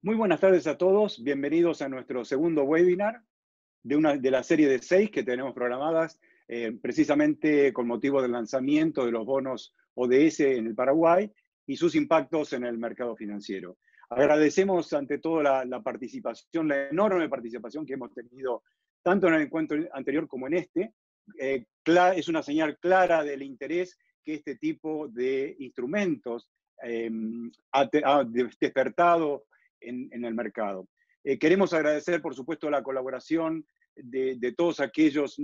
Muy buenas tardes a todos, bienvenidos a nuestro segundo webinar de la serie de 6 que tenemos programadas precisamente con motivo del lanzamiento de los bonos ODS en el Paraguay y sus impactos en el mercado financiero. Agradecemos ante todo la participación, la enorme participación que hemos tenido tanto en el encuentro anterior como en este. Es una señal clara del interés que este tipo de instrumentos ha despertado en el mercado. Queremos agradecer, por supuesto, la colaboración de todos aquellos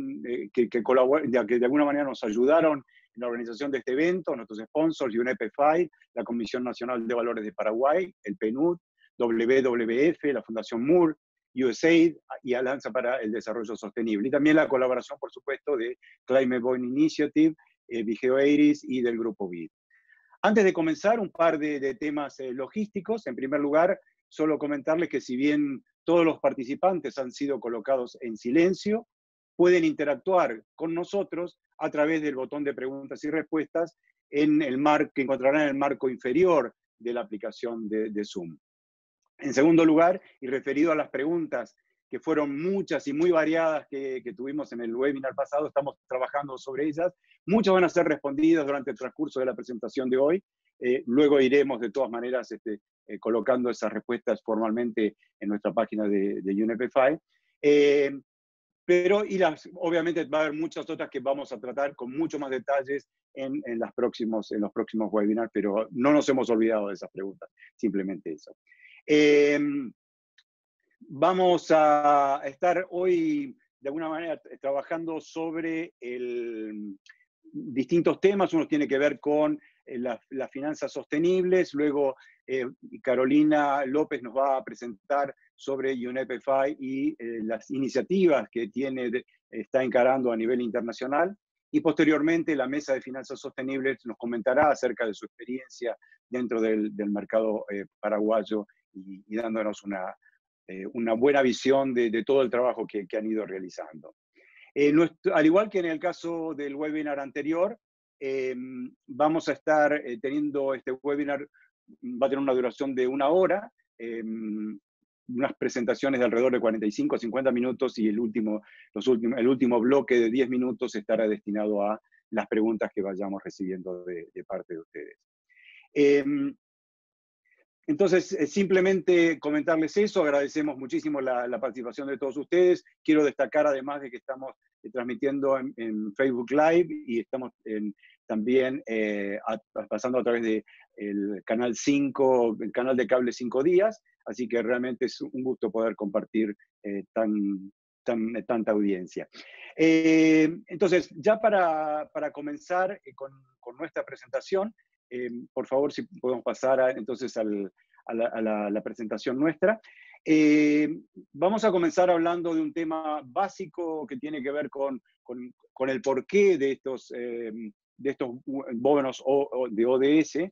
que de alguna manera nos ayudaron en la organización de este evento, nuestros sponsors, UNEP-FI, la Comisión Nacional de Valores de Paraguay, el PNUD, WWF, la Fundación Moore, USAID y Alianza para el Desarrollo Sostenible. Y también la colaboración, por supuesto, de Climate Bond Initiative, Vigeo Eiris y del Grupo BID. Antes de comenzar, un par de temas logísticos. En primer lugar, solo comentarles que si bien todos los participantes han sido colocados en silencio, pueden interactuar con nosotros a través del botón de preguntas y respuestas que encontrarán en el marco inferior de la aplicación de Zoom. En segundo lugar, y referido a las preguntas que fueron muchas y muy variadas que tuvimos en el webinar pasado, estamos trabajando sobre ellas. Muchas van a ser respondidas durante el transcurso de la presentación de hoy. Luego iremos, de todas maneras, colocando esas respuestas formalmente en nuestra página de UNEP-FI. Pero obviamente va a haber muchas otras que vamos a tratar con mucho más detalles en los próximos webinars, pero no nos hemos olvidado de esas preguntas, simplemente eso. Vamos a estar hoy, de alguna manera, trabajando sobre distintos temas. Uno tiene que ver con las finanzas sostenibles. Luego, Carolina López nos va a presentar sobre UNEP-FI y las iniciativas que está encarando a nivel internacional. Y posteriormente, la Mesa de Finanzas Sostenibles nos comentará acerca de su experiencia dentro del mercado paraguayo y dándonos una buena visión de todo el trabajo que han ido realizando. Al igual que en el caso del webinar anterior, vamos a estar teniendo este webinar, va a tener una duración de 1 hora, unas presentaciones de alrededor de 45 a 50 minutos y el último bloque de 10 minutos estará destinado a las preguntas que vayamos recibiendo de parte de ustedes. Entonces, simplemente comentarles eso. Agradecemos muchísimo la participación de todos ustedes. Quiero destacar además de que estamos transmitiendo en Facebook Live y estamos también pasando a través del canal 5, el canal de cable 5 días, así que realmente es un gusto poder compartir tanta audiencia. Entonces, ya para comenzar con nuestra presentación, por favor, si podemos pasar entonces a la presentación nuestra. Vamos a comenzar hablando de un tema básico que tiene que ver con el porqué de estos bonos de ODS.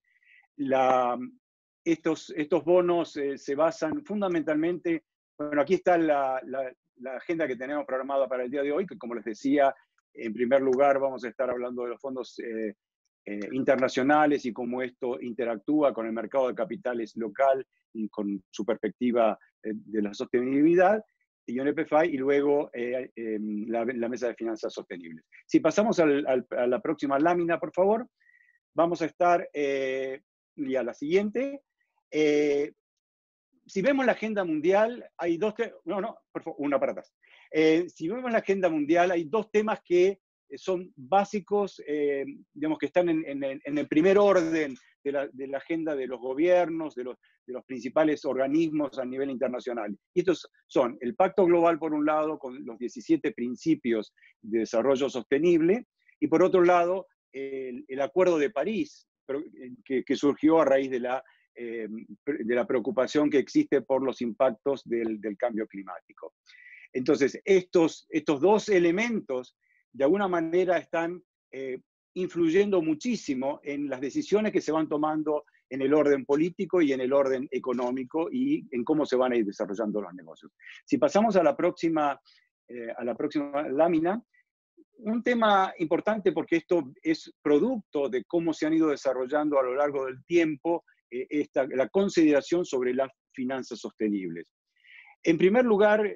Estos bonos se basan fundamentalmente, bueno, aquí está la agenda que tenemos programada para el día de hoy, que como les decía, en primer lugar vamos a estar hablando de los fondos internacionales y cómo esto interactúa con el mercado de capitales local y con su perspectiva de la sostenibilidad, y UNEP-FI, y luego la Mesa de Finanzas Sostenibles. Si pasamos a la próxima lámina, por favor, vamos a estar, y a la siguiente. Si vemos la agenda mundial, hay dos temas, por favor, una para atrás. Si vemos la agenda mundial, hay dos temas que son básicos, digamos que están en el primer orden de la agenda de los gobiernos, de los principales organismos a nivel internacional. Y estos son el Pacto Global, por un lado, con los 17 principios de desarrollo sostenible, y por otro lado, el Acuerdo de París, que surgió a raíz de la preocupación que existe por los impactos del cambio climático. Entonces, estos dos elementos de alguna manera están influyendo muchísimo en las decisiones que se van tomando en el orden político y en el orden económico y en cómo se van a ir desarrollando los negocios. Si pasamos a la próxima lámina, un tema importante porque esto es producto de cómo se han ido desarrollando a lo largo del tiempo la consideración sobre la finanzas sostenibles. En primer lugar,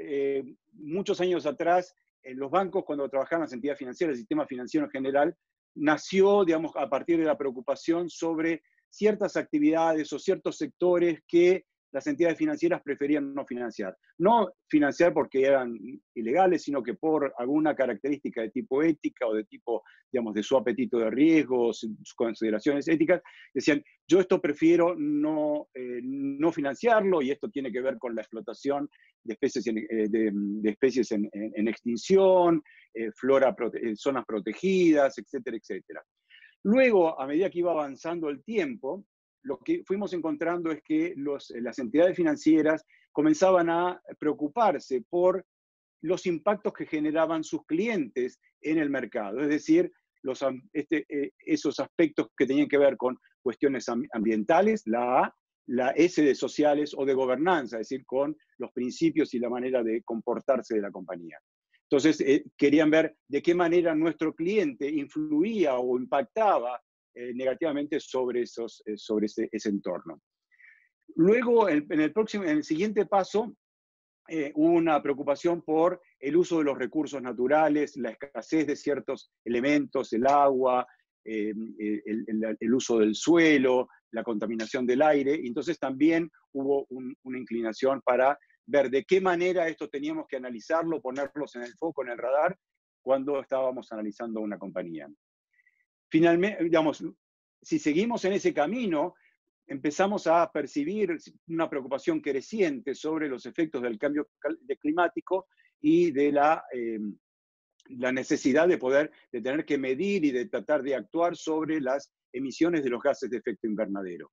muchos años atrás, los bancos, cuando trabajaban en las entidades financieras, el sistema financiero en general, nació, digamos, a partir de la preocupación sobre ciertas actividades o ciertos sectores que las entidades financieras preferían no financiar. No financiar porque eran ilegales, sino que por alguna característica de tipo ética o de tipo, digamos, de su apetito de riesgo, sus consideraciones éticas, decían, yo esto prefiero no financiarlo, y esto tiene que ver con la explotación de especies de especies en extinción, zonas protegidas, etcétera, etcétera. Luego, a medida que iba avanzando el tiempo, lo que fuimos encontrando es que las entidades financieras comenzaban a preocuparse por los impactos que generaban sus clientes en el mercado, es decir, esos aspectos que tenían que ver con cuestiones ambientales, la A, la S de sociales o de gobernanza, es decir, con los principios y la manera de comportarse de la compañía. Entonces, querían ver de qué manera nuestro cliente influía o impactaba negativamente sobre ese entorno. Luego, en el siguiente paso, hubo una preocupación por el uso de los recursos naturales, la escasez de ciertos elementos, el agua, el uso del suelo, la contaminación del aire. Entonces también hubo una inclinación para ver de qué manera esto teníamos que analizarlo, ponerlos en el foco, en el radar, cuando estábamos analizando una compañía. Finalmente, digamos, si seguimos en ese camino, empezamos a percibir una preocupación creciente sobre los efectos del cambio climático y de la necesidad de tener que medir y de tratar de actuar sobre las emisiones de los gases de efecto invernadero.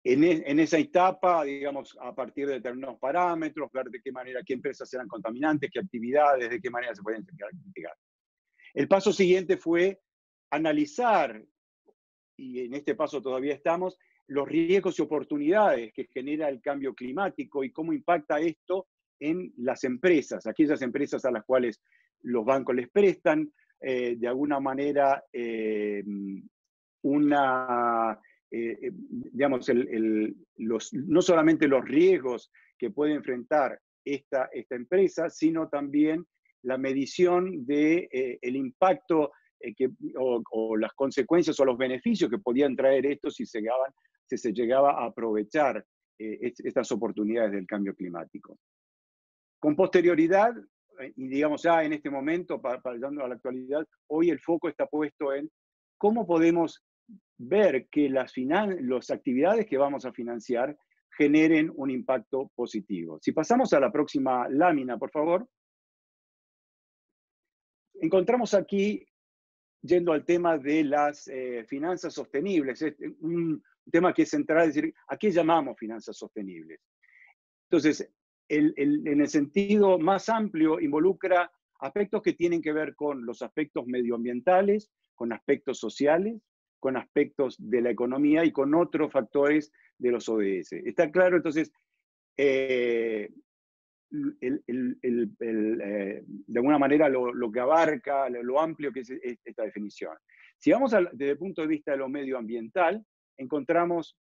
En esa etapa, digamos, a partir de determinados parámetros, ver de qué manera, qué empresas eran contaminantes, qué actividades, de qué manera se pueden mitigar. El paso siguiente fue analizar, y en este paso todavía estamos, los riesgos y oportunidades que genera el cambio climático y cómo impacta esto en las empresas, aquellas empresas a las cuales los bancos les prestan, de alguna manera, digamos, no solamente los riesgos que puede enfrentar esta empresa, sino también la medición del impacto o las consecuencias o los beneficios que podían traer esto si se llegaba a aprovechar estas oportunidades del cambio climático. Con posterioridad, y digamos ya en este momento, llegando a la actualidad, hoy el foco está puesto en cómo podemos ver que las actividades que vamos a financiar generen un impacto positivo. Si pasamos a la próxima lámina, por favor. Encontramos aquí, yendo al tema de las finanzas sostenibles, un tema que es central, es decir, ¿a qué llamamos finanzas sostenibles? Entonces, en el sentido más amplio, involucra aspectos que tienen que ver con los aspectos medioambientales, con aspectos sociales, con aspectos de la economía y con otros factores de los ODS. Está claro, entonces, de alguna manera lo que abarca, lo amplio que es esta definición. Si vamos desde el punto de vista de lo medioambiental, encontramos,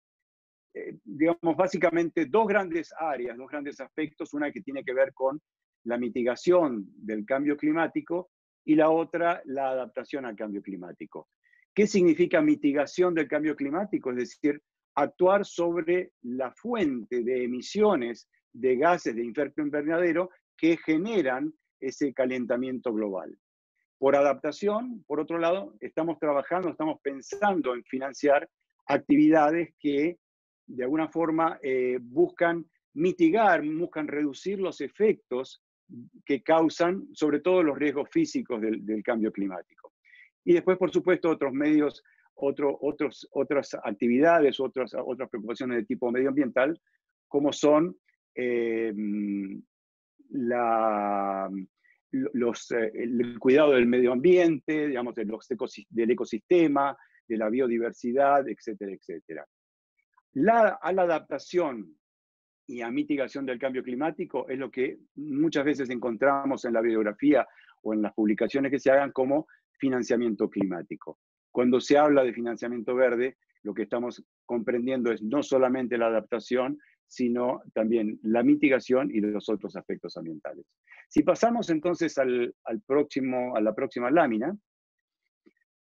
digamos, básicamente dos grandes áreas, dos grandes aspectos, una que tiene que ver con la mitigación del cambio climático y la otra, la adaptación al cambio climático. ¿Qué significa mitigación del cambio climático? Es decir, actuar sobre la fuente de emisiones de gases de efecto invernadero que generan ese calentamiento global. Por adaptación, por otro lado, estamos pensando en financiar actividades que de alguna forma buscan mitigar, buscan reducir los efectos que causan, sobre todo los riesgos físicos del cambio climático. Y después, por supuesto, otros medios, otras actividades, otras preocupaciones de tipo medioambiental, como son el cuidado del medio ambiente, digamos, del ecosistema, de la biodiversidad, etcétera, etcétera. A la adaptación y a mitigación del cambio climático es lo que muchas veces encontramos en la bibliografía o en las publicaciones que se hagan como financiamiento climático. Cuando se habla de financiamiento verde, lo que estamos comprendiendo es no solamente la adaptación, sino también la mitigación y los otros aspectos ambientales. Si pasamos entonces a la próxima lámina,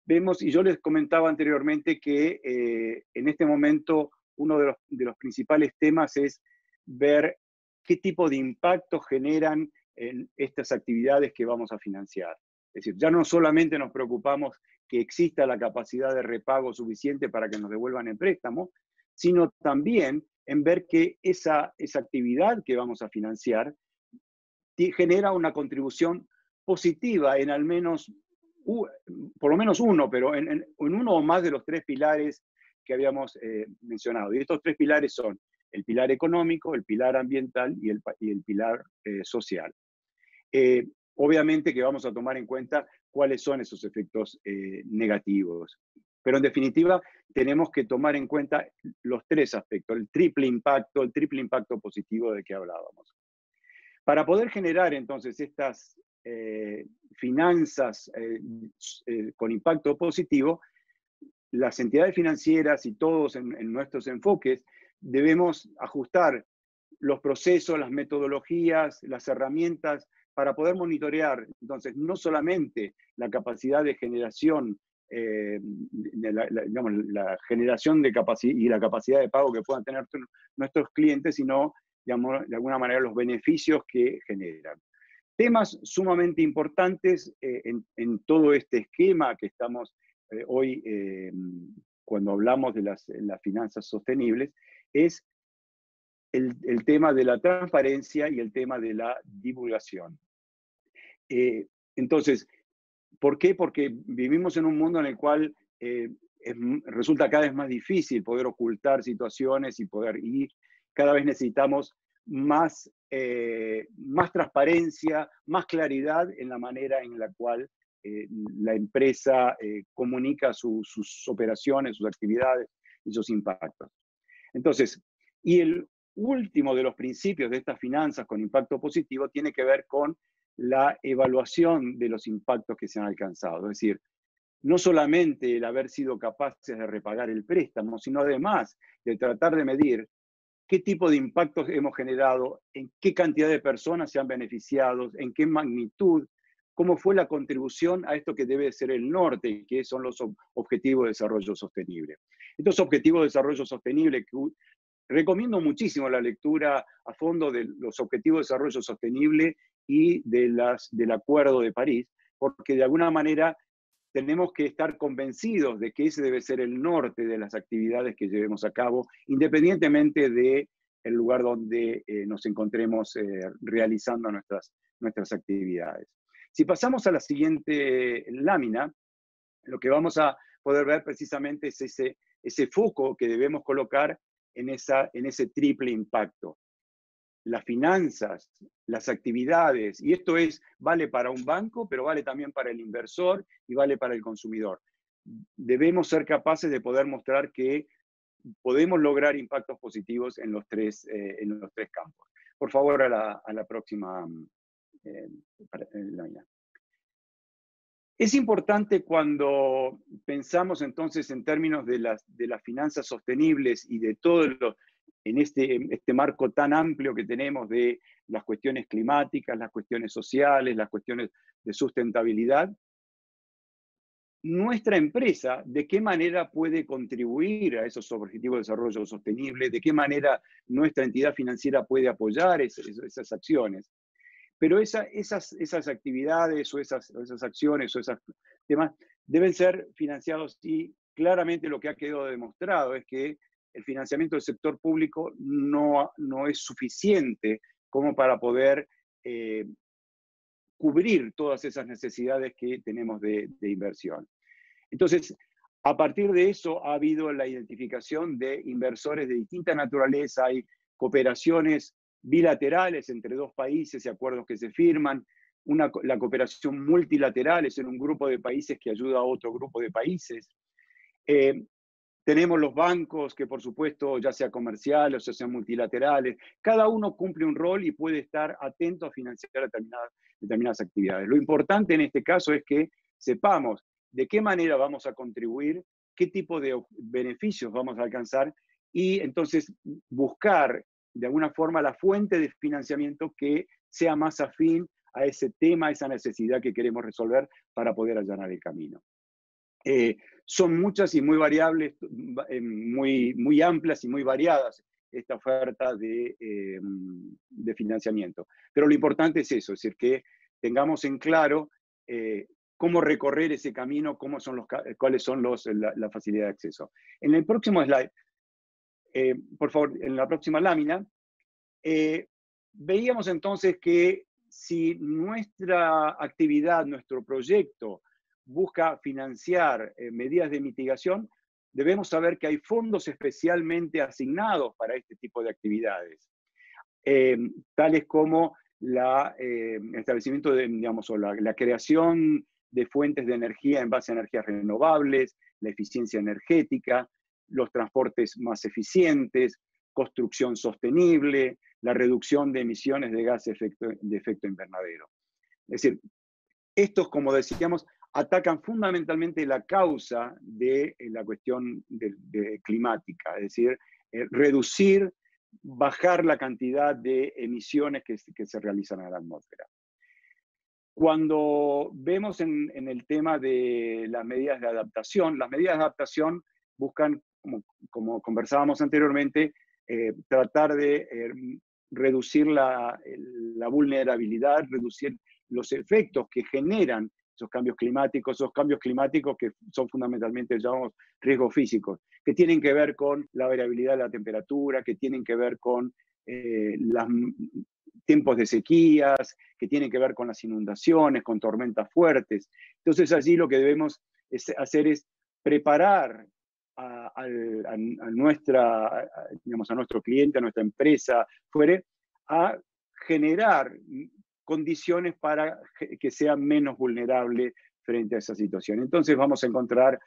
vemos, y yo les comentaba anteriormente que en este momento uno de los principales temas es ver qué tipo de impacto generan en estas actividades que vamos a financiar. Es decir, ya no solamente nos preocupamos que exista la capacidad de repago suficiente para que nos devuelvan el préstamo, sino también en ver que esa actividad que vamos a financiar genera una contribución positiva en al menos, por lo menos uno, pero en uno o más de los tres pilares que habíamos mencionado. Y estos tres pilares son el pilar económico, el pilar ambiental y el pilar social. Obviamente que vamos a tomar en cuenta cuáles son esos efectos negativos. Pero en definitiva, tenemos que tomar en cuenta los tres aspectos, el triple impacto positivo de que hablábamos. Para poder generar entonces estas finanzas con impacto positivo, las entidades financieras y todos en nuestros enfoques debemos ajustar los procesos, las metodologías, las herramientas para poder monitorear, entonces, no solamente la capacidad de generación, digamos, la generación de capacidad y la capacidad de pago que puedan tener nuestros clientes, sino, digamos, de alguna manera los beneficios que generan. Temas sumamente importantes en todo este esquema que estamos hoy, cuando hablamos de las finanzas sostenibles, es el tema de la transparencia y el tema de la divulgación. Entonces, ¿por qué? Porque vivimos en un mundo en el cual resulta cada vez más difícil poder ocultar situaciones y cada vez necesitamos más transparencia, más claridad en la manera en la cual la empresa comunica sus operaciones, sus actividades y sus impactos. Entonces, y el último de los principios de estas finanzas con impacto positivo tiene que ver con la evaluación de los impactos que se han alcanzado. Es decir, no solamente el haber sido capaces de repagar el préstamo, sino además de tratar de medir qué tipo de impactos hemos generado, en qué cantidad de personas se han beneficiado, en qué magnitud, cómo fue la contribución a esto que debe ser el norte, que son los objetivos de desarrollo sostenible. Estos objetivos de desarrollo sostenible, que recomiendo muchísimo la lectura a fondo de los objetivos de desarrollo sostenible y del Acuerdo de París, porque de alguna manera tenemos que estar convencidos de que ese debe ser el norte de las actividades que llevemos a cabo, independientemente del lugar donde nos encontremos realizando nuestras actividades. Si pasamos a la siguiente lámina, lo que vamos a poder ver precisamente es ese foco que debemos colocar en ese triple impacto. Las finanzas, las actividades, y esto vale para un banco, pero vale también para el inversor y vale para el consumidor. Debemos ser capaces de poder mostrar que podemos lograr impactos positivos en los tres campos. Por favor, a la próxima lámina. Es importante cuando pensamos entonces en términos de las finanzas sostenibles y de todo en este marco tan amplio que tenemos de las cuestiones climáticas, las cuestiones sociales, las cuestiones de sustentabilidad, nuestra empresa, ¿de qué manera puede contribuir a esos objetivos de desarrollo sostenible? ¿De qué manera nuestra entidad financiera puede apoyar esas acciones? Pero esas actividades o esas acciones o esos temas deben ser financiados y claramente lo que ha quedado demostrado es que el financiamiento del sector público no es suficiente como para poder cubrir todas esas necesidades que tenemos de inversión. Entonces, a partir de eso ha habido la identificación de inversores de distinta naturaleza, hay cooperaciones bilaterales entre dos países y acuerdos que se firman, la cooperación multilateral es en un grupo de países que ayuda a otro grupo de países. Tenemos los bancos que, por supuesto, ya sea comerciales o sean multilaterales, cada uno cumple un rol y puede estar atento a financiar determinadas actividades. Lo importante en este caso es que sepamos de qué manera vamos a contribuir, qué tipo de beneficios vamos a alcanzar y entonces buscar de alguna forma, la fuente de financiamiento que sea más afín a ese tema, a esa necesidad que queremos resolver para poder allanar el camino. Son muchas y muy variables, muy amplias y muy variadas esta oferta de financiamiento. Pero lo importante es eso, es decir, que tengamos en claro cómo recorrer ese camino, cuáles son la facilidad de acceso. En el próximo slide, por favor, en la próxima lámina, veíamos entonces que si nuestra actividad, nuestro proyecto, busca financiar medidas de mitigación, debemos saber que hay fondos especialmente asignados para este tipo de actividades, tales como el establecimiento de, digamos, o la creación de fuentes de energía en base a energías renovables, la eficiencia energética, los transportes más eficientes, construcción sostenible, la reducción de emisiones de gases de efecto invernadero. Es decir, estos, como decíamos, atacan fundamentalmente la causa de la cuestión climática, es decir, reducir, bajar la cantidad de emisiones que se realizan a la atmósfera. Cuando vemos en el tema de las medidas de adaptación buscan, como conversábamos anteriormente, tratar de reducir la vulnerabilidad, reducir los efectos que generan esos cambios climáticos que son fundamentalmente, llamamos, riesgos físicos, que tienen que ver con la variabilidad de la temperatura, que tienen que ver con los tiempos de sequías, que tienen que ver con las inundaciones, con tormentas fuertes. Entonces allí lo que debemos hacer es preparar a nuestro cliente, a nuestra empresa, a generar condiciones para que sea menos vulnerable frente a esa situación. Entonces vamos a encontrar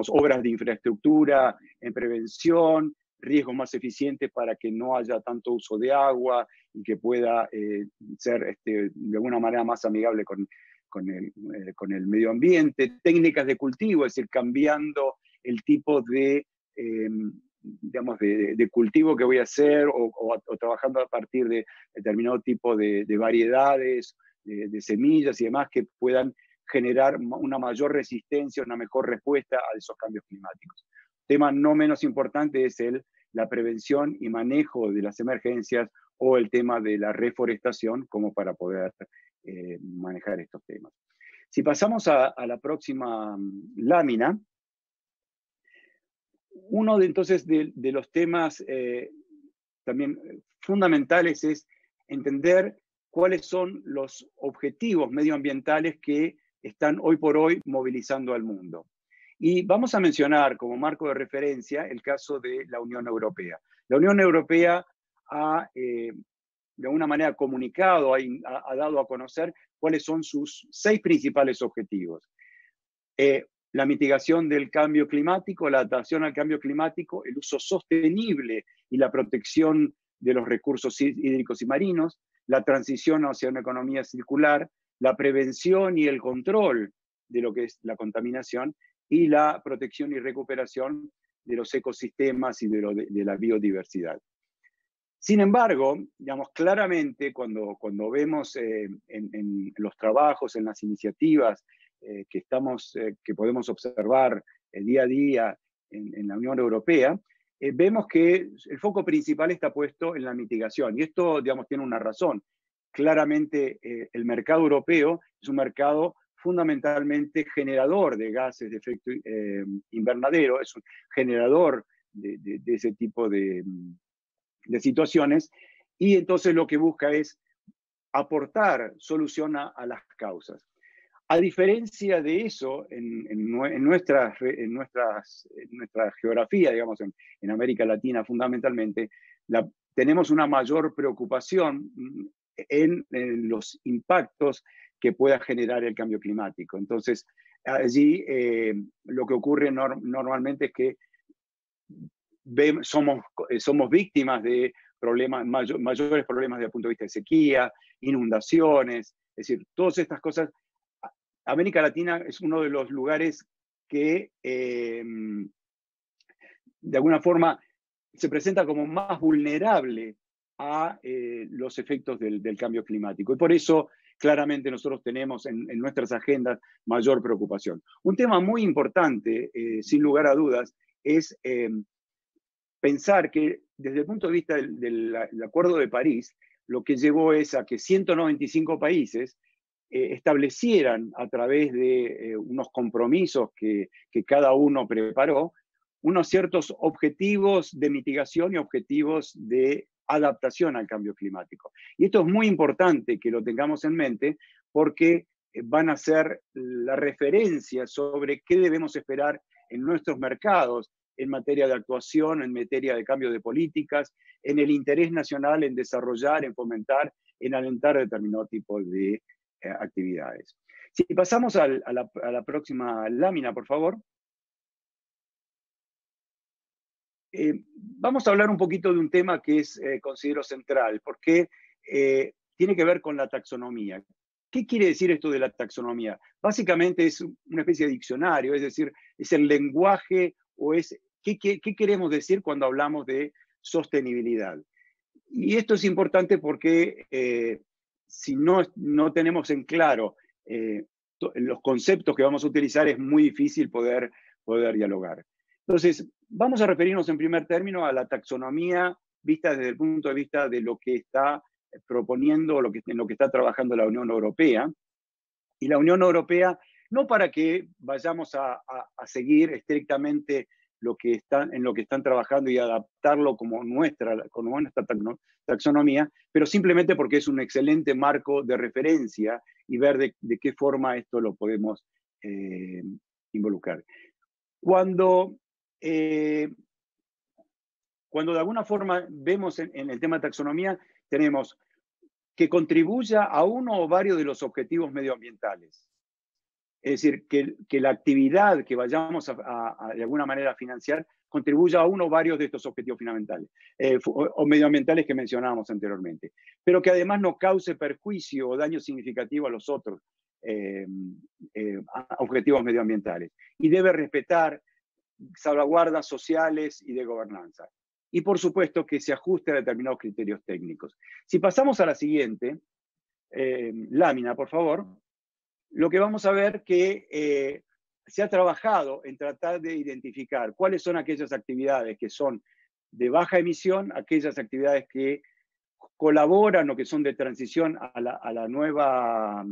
obras de infraestructura en prevención, riesgos más eficientes para que no haya tanto uso de agua y que pueda ser de alguna manera más amigable con el medio ambiente, técnicas de cultivo, es decir, cambiando el tipo de cultivo que voy a hacer o trabajando a partir de determinado tipo de variedades, de semillas y demás que puedan generar una mayor resistencia, una mejor respuesta a esos cambios climáticos. Tema no menos importante es la prevención y manejo de las emergencias o el tema de la reforestación como para poder manejar estos temas. Si pasamos a la próxima lámina, uno entonces de los temas también fundamentales es entender cuáles son los objetivos medioambientales que están hoy por hoy movilizando al mundo. Y vamos a mencionar como marco de referencia el caso de la Unión Europea. La Unión Europea ha, de alguna manera, comunicado, ha dado a conocer cuáles son sus 6 principales objetivos. La mitigación del cambio climático, la adaptación al cambio climático, el uso sostenible y la protección de los recursos hídricos y marinos, la transición hacia una economía circular, la prevención y el control de lo que es la contaminación y la protección y recuperación de los ecosistemas y de la biodiversidad. Sin embargo, digamos, claramente cuando vemos en los trabajos, en las iniciativas que podemos observar día a día en la Unión Europea, vemos que el foco principal está puesto en la mitigación. Y esto, digamos, tiene una razón. Claramente el mercado europeo es un mercado fundamentalmente generador de gases de efecto invernadero, es un generador de ese tipo de situaciones, y entonces lo que busca es aportar solución a las causas. A diferencia de eso, en nuestra geografía, digamos, en América Latina fundamentalmente, tenemos una mayor preocupación en los impactos que pueda generar el cambio climático. Entonces, allí lo que ocurre normalmente es que somos víctimas de mayores problemas desde el punto de vista de sequía, inundaciones, es decir, todas estas cosas. América Latina es uno de los lugares que de alguna forma se presenta como más vulnerable a los efectos del cambio climático. Y por eso, claramente, nosotros tenemos en nuestras agendas mayor preocupación. Un tema muy importante, sin lugar a dudas, es pensar que desde el punto de vista del Acuerdo de París, lo que llevó es a que 195 países establecieran a través de unos compromisos que cada uno preparó, unos ciertos objetivos de mitigación y objetivos de adaptación al cambio climático. Y esto es muy importante que lo tengamos en mente porque van a ser la referencia sobre qué debemos esperar en nuestros mercados en materia de actuación, en materia de cambio de políticas, en el interés nacional en desarrollar, en fomentar, en alentar determinado tipo de actividades. Si pasamos a la próxima lámina, por favor. Vamos a hablar un poquito de un tema que considero central, porque tiene que ver con la taxonomía. ¿Qué quiere decir esto de la taxonomía? Básicamente es una especie de diccionario, es decir, es el lenguaje o es qué queremos decir cuando hablamos de sostenibilidad. Y esto es importante porque si no tenemos en claro los conceptos que vamos a utilizar, es muy difícil poder dialogar. Entonces, vamos a referirnos en primer término a la taxonomía vista desde el punto de vista de lo que está proponiendo, en lo que está trabajando la Unión Europea. Y la Unión Europea, no para que vayamos a seguir estrictamente en lo que están trabajando y adaptarlo como nuestra taxonomía, pero simplemente porque es un excelente marco de referencia y ver de qué forma esto lo podemos involucrar. Cuando de alguna forma vemos en el tema de taxonomía, tenemos que contribuya a uno o varios de los objetivos medioambientales. Es decir, que la actividad que vayamos de alguna manera a financiar contribuya a uno o varios de estos objetivos fundamentales o medioambientales que mencionábamos anteriormente, pero que además no cause perjuicio o daño significativo a los otros objetivos medioambientales. Y debe respetar salvaguardas sociales y de gobernanza. Y por supuesto que se ajuste a determinados criterios técnicos. Si pasamos a la siguiente lámina, por favor, lo que vamos a ver que se ha trabajado en tratar de identificar cuáles son aquellas actividades que son de baja emisión, aquellas actividades que colaboran o que son de transición a las nuevas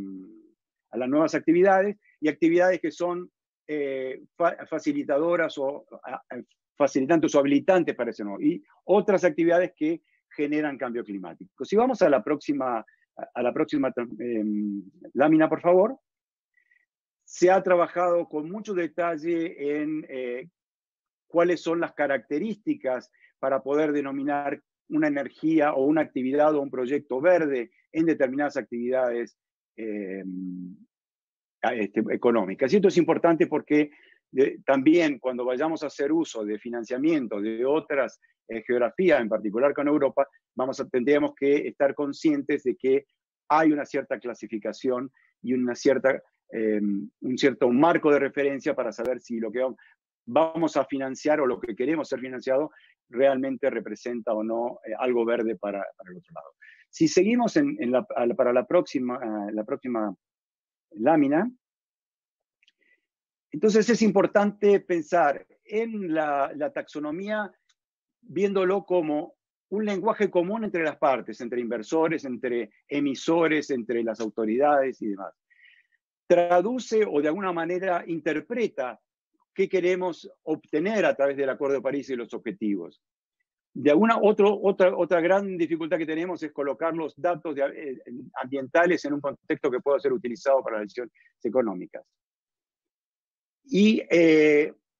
actividades y actividades que son facilitadoras o facilitantes o habilitantes para eso, ¿no? Y otras actividades que generan cambio climático. Si vamos a la próxima lámina, por favor. Se ha trabajado con mucho detalle en cuáles son las características para poder denominar una energía o una actividad o un proyecto verde en determinadas actividades económicas. Y esto es importante porque también cuando vayamos a hacer uso de financiamiento de otras geografías, en particular con Europa, tendríamos que estar conscientes de que hay una cierta clasificación y un cierto marco de referencia para saber si lo que vamos a financiar o lo que queremos ser financiado realmente representa o no algo verde para el otro lado. Si seguimos para la próxima lámina, entonces es importante pensar en la taxonomía viéndolo como un lenguaje común entre las partes, entre inversores, entre emisores, entre las autoridades y demás. Traduce o de alguna manera interpreta qué queremos obtener a través del Acuerdo de París y los objetivos. Otra gran dificultad que tenemos es colocar los datos ambientales en un contexto que pueda ser utilizado para las decisiones económicas. Y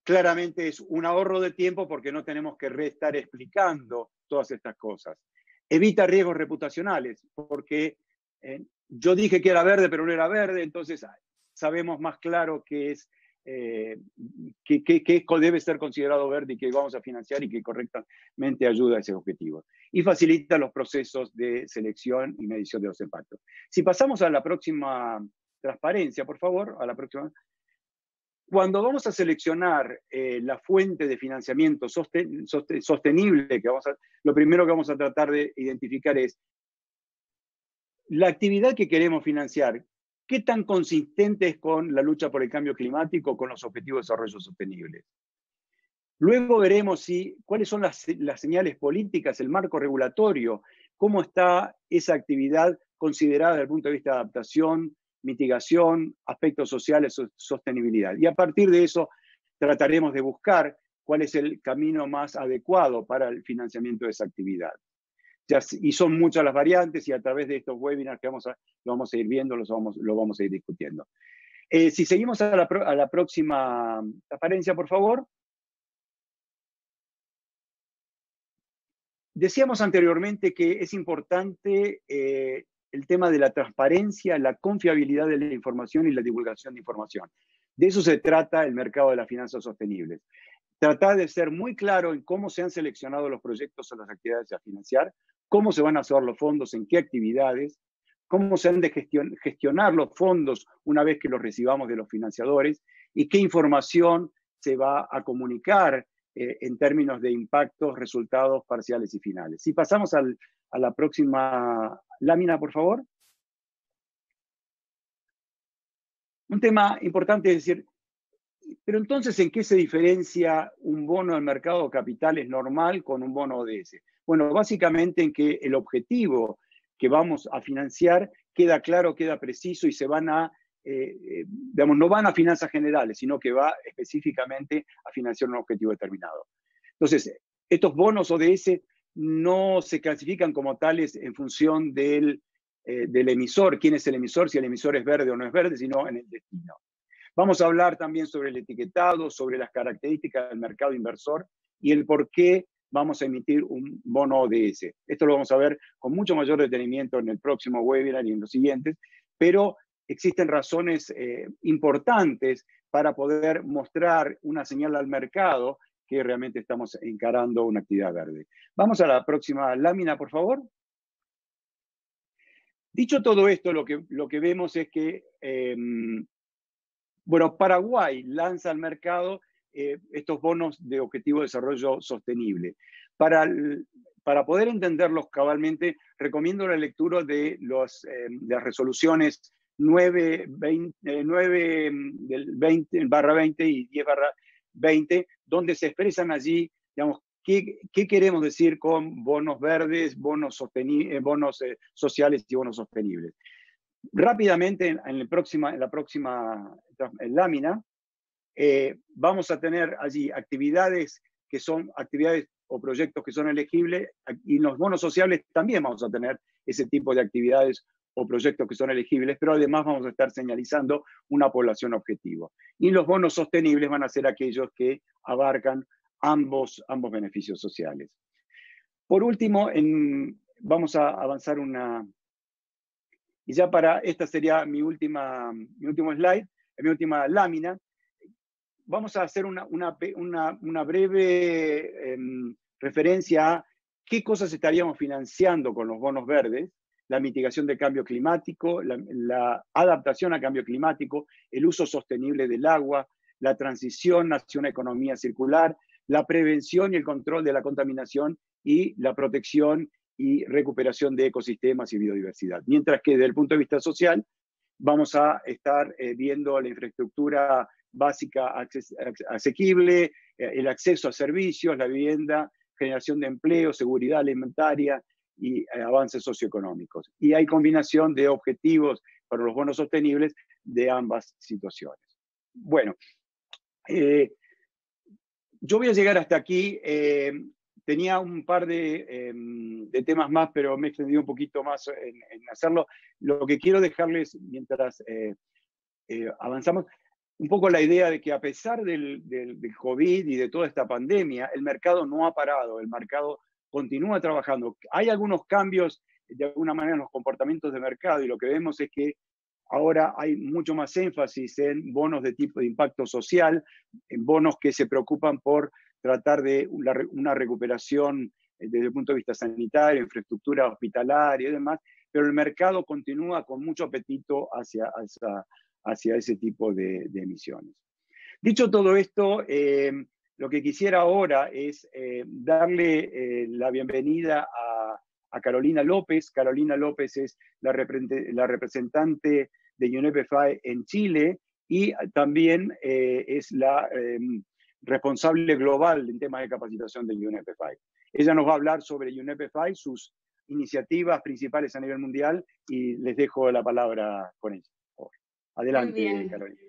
claramente es un ahorro de tiempo porque no tenemos que estar explicando todas estas cosas. Evita riesgos reputacionales porque yo dije que era verde, pero no era verde, entonces sabemos más claro qué debe ser considerado verde y qué vamos a financiar y qué correctamente ayuda a ese objetivo. Y facilita los procesos de selección y medición de los impactos. Si pasamos a la próxima transparencia, por favor, a la próxima. Cuando vamos a seleccionar la fuente de financiamiento sostenible, lo primero que vamos a tratar de identificar es la actividad que queremos financiar, ¿qué tan consistente es con la lucha por el cambio climático, con los objetivos de desarrollo sostenible? Luego veremos cuáles son las señales políticas, el marco regulatorio, cómo está esa actividad considerada desde el punto de vista de adaptación, mitigación, aspectos sociales, sostenibilidad. Y a partir de eso trataremos de buscar cuál es el camino más adecuado para el financiamiento de esa actividad. Y son muchas las variantes y a través de estos webinars que lo vamos a ir viendo, lo vamos a ir discutiendo. Si seguimos a la próxima transparencia, por favor. Decíamos anteriormente que es importante el tema de la transparencia, la confiabilidad de la información y la divulgación de información. De eso se trata el mercado de las finanzas sostenibles. Tratar de ser muy claro en cómo se han seleccionado los proyectos o las actividades a financiar, cómo se van a hacer los fondos, en qué actividades, cómo se han de gestionar los fondos una vez que los recibamos de los financiadores y qué información se va a comunicar en términos de impactos, resultados parciales y finales. Si pasamos a la próxima lámina, por favor. Un tema importante es decir, pero entonces, ¿en qué se diferencia un bono del mercado de capitales normal con un bono ODS? Bueno, básicamente en que el objetivo que vamos a financiar queda claro, queda preciso y se van a, digamos, no van a finanzas generales, sino que va específicamente a financiar un objetivo determinado. Entonces, estos bonos ODS no se clasifican como tales en función del emisor, quién es el emisor, si el emisor es verde o no es verde, sino en el destino. Vamos a hablar también sobre el etiquetado, sobre las características del mercado inversor y el por qué vamos a emitir un bono ODS. Esto lo vamos a ver con mucho mayor detenimiento en el próximo webinar y en los siguientes, pero existen razones importantes para poder mostrar una señal al mercado que realmente estamos encarando una actividad verde. Vamos a la próxima lámina, por favor. Dicho todo esto, lo que vemos es que bueno, Paraguay lanza al mercado estos bonos de objetivo de desarrollo sostenible. Para poder entenderlos cabalmente, recomiendo la lectura de las resoluciones 9/20 y 10/20, donde se expresan allí, digamos, qué queremos decir con bonos verdes, bonos sociales y bonos sostenibles. Rápidamente, en la próxima lámina, vamos a tener allí actividades que son actividades o proyectos que son elegibles, y en los bonos sociales también vamos a tener ese tipo de actividades o proyectos que son elegibles, pero además vamos a estar señalizando una población objetivo. Y los bonos sostenibles van a ser aquellos que abarcan ambos beneficios sociales. Por último, vamos a avanzar y ya esta sería mi último slide, mi última lámina. Vamos a hacer una breve referencia a qué cosas estaríamos financiando con los bonos verdes: la mitigación del cambio climático, la adaptación al cambio climático, el uso sostenible del agua, la transición hacia una economía circular, la prevención y el control de la contaminación y la protección y recuperación de ecosistemas y biodiversidad. Mientras que desde el punto de vista social, vamos a estar viendo la infraestructura básica asequible, el acceso a servicios, la vivienda, generación de empleo, seguridad alimentaria y avances socioeconómicos. Y hay combinación de objetivos para los bonos sostenibles de ambas situaciones. Bueno, yo voy a llegar hasta aquí. Tenía un par de temas más, pero me he extendido un poquito más en hacerlo. Lo que quiero dejarles mientras avanzamos, un poco la idea de que a pesar del COVID y de toda esta pandemia, el mercado no ha parado, el mercado continúa trabajando. Hay algunos cambios, de alguna manera, en los comportamientos de mercado, y lo que vemos es que ahora hay mucho más énfasis en bonos de tipo de impacto social, en bonos que se preocupan por tratar de una recuperación desde el punto de vista sanitario, infraestructura hospitalaria y demás, pero el mercado continúa con mucho apetito hacia ese tipo de emisiones. Dicho todo esto, lo que quisiera ahora es darle la bienvenida a Carolina López. Carolina López es la representante de UNEP-FI en Chile y también es la responsable global en temas de capacitación de UNEP-FI. Ella nos va a hablar sobre UNEP-FI, sus iniciativas principales a nivel mundial, y les dejo la palabra con ella. Adelante, Carolina.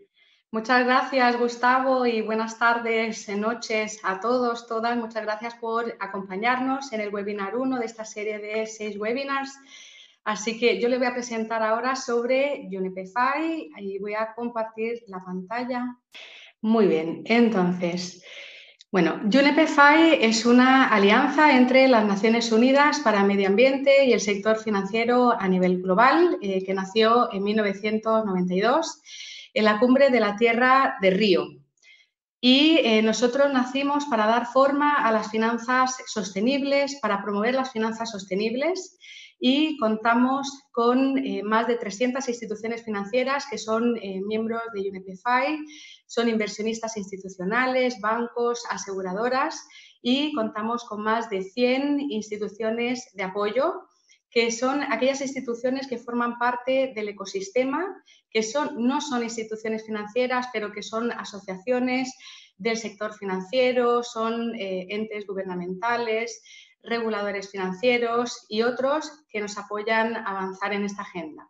Muchas gracias, Gustavo, y buenas tardes, noches a todos, todas. Muchas gracias por acompañarnos en el webinar 1 de esta serie de 6 webinars. Así que yo les voy a presentar ahora sobre UNEP-FI y voy a compartir la pantalla. Muy bien, entonces, bueno, UNEP-FI es una alianza entre las Naciones Unidas para el Medio Ambiente y el sector financiero a nivel global, que nació en 1992 en la Cumbre de la Tierra de Río. Y nosotros nacimos para dar forma a las finanzas sostenibles, para promover las finanzas sostenibles, y contamos con más de 300 instituciones financieras que son miembros de UNEP-FI, son inversionistas institucionales, bancos, aseguradoras, y contamos con más de 100 instituciones de apoyo, que son aquellas instituciones que forman parte del ecosistema, que no son instituciones financieras, pero que son asociaciones del sector financiero, son entes gubernamentales, reguladores financieros y otros que nos apoyan a avanzar en esta agenda.